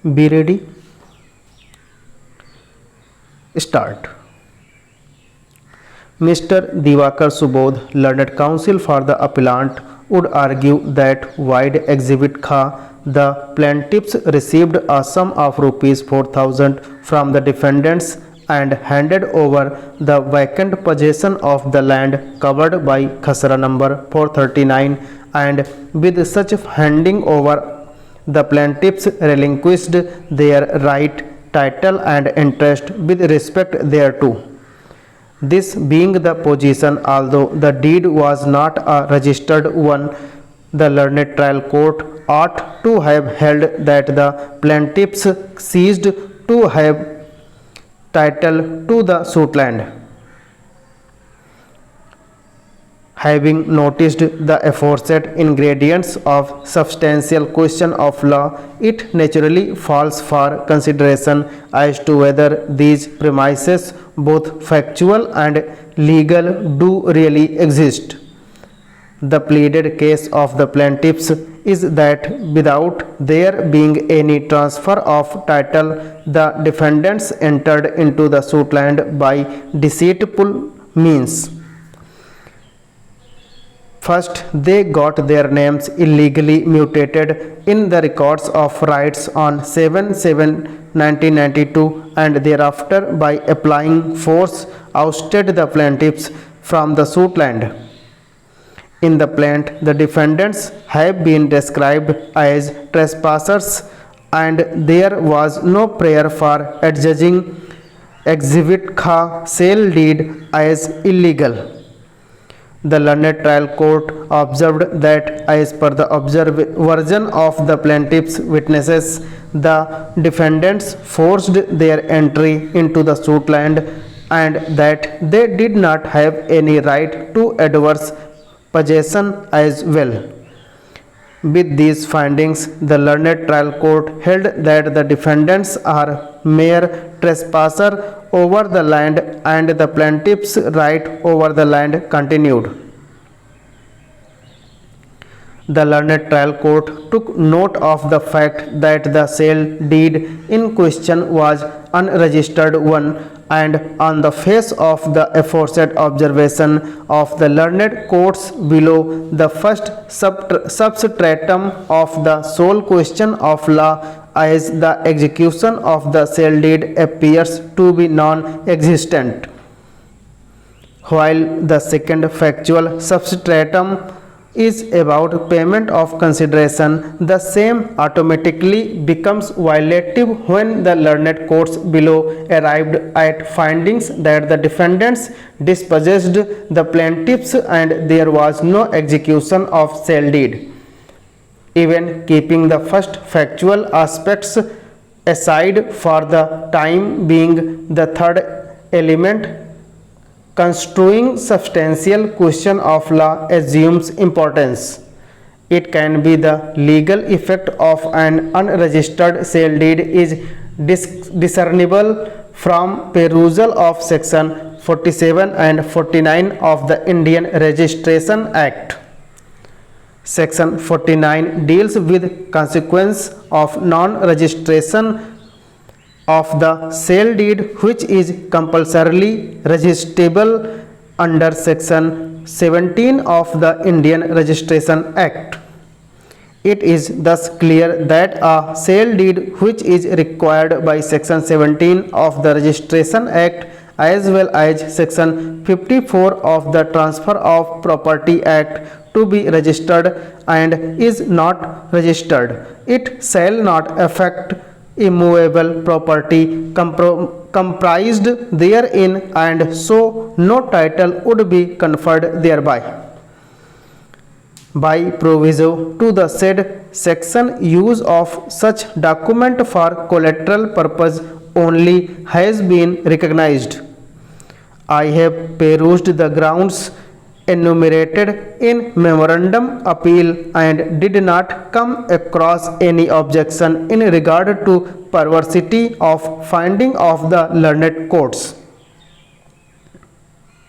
Be ready. Start. Mr. Divakar Subodh, learned counsel for the appellant, would argue that Wide Exhibit Kha, the plaintiffs received a sum of rupees 4,000 from the defendants and handed over the vacant possession of the land covered by Khasra number 439, and with such handing over the plaintiffs relinquished their right, title and interest with respect thereto. This being the position, although the deed was not a registered one, the learned trial court ought to have held that the plaintiffs ceased to have title to the suit land. Having noticed the aforesaid ingredients of substantial question of law, it naturally falls for consideration as to whether these premises, both factual and legal, do really exist. The pleaded case of the plaintiffs is that without there being any transfer of title, the defendants entered into the suit land by deceitful means. First, they got their names illegally mutated in the records of rights on 7/7/1992, and thereafter by applying force ousted the plaintiffs from the suit land. In the plaint, the defendants have been described as trespassers, and there was no prayer for adjudging Exhibit Kha sale deed as illegal. The learned trial court observed that as per the version of the plaintiff's witnesses, the defendants forced their entry into the suit land and that they did not have any right to adverse possession as well. With these findings, the learned trial court held that the defendants are mere trespasser over the land and the plaintiff's right over the land continued. The learned trial court took note of the fact that the sale deed in question was unregistered one, and on the face of the aforesaid observation of the learned courts below, the first substratum of the sole question of law as the execution of the sale deed appears to be non-existent, while the second factual substratum is about payment of consideration. The same automatically becomes violative when the learned courts below arrived at findings that the defendants dispossessed the plaintiffs and there was no execution of sale deed. Even keeping the first factual aspects aside for the time being, the third element, construing substantial question of law, assumes importance. It can be the legal effect of an unregistered sale deed is discernible from perusal of section 47 and 49 of the Indian Registration Act. Section 49 deals with consequence of non-registration of the sale deed, which is compulsorily registrable under section 17 of the Indian Registration Act. It is thus clear that a sale deed which is required by section 17 of the Registration Act as well as section 54 of the Transfer of Property Act to be registered and is not registered, it shall not affect immovable property comprised therein, and so no title would be conferred thereby. By proviso to the said section, use of such document for collateral purpose only has been recognized. I have perused the grounds enumerated in memorandum appeal and did not come across any objection in regard to perversity of finding of the learned courts.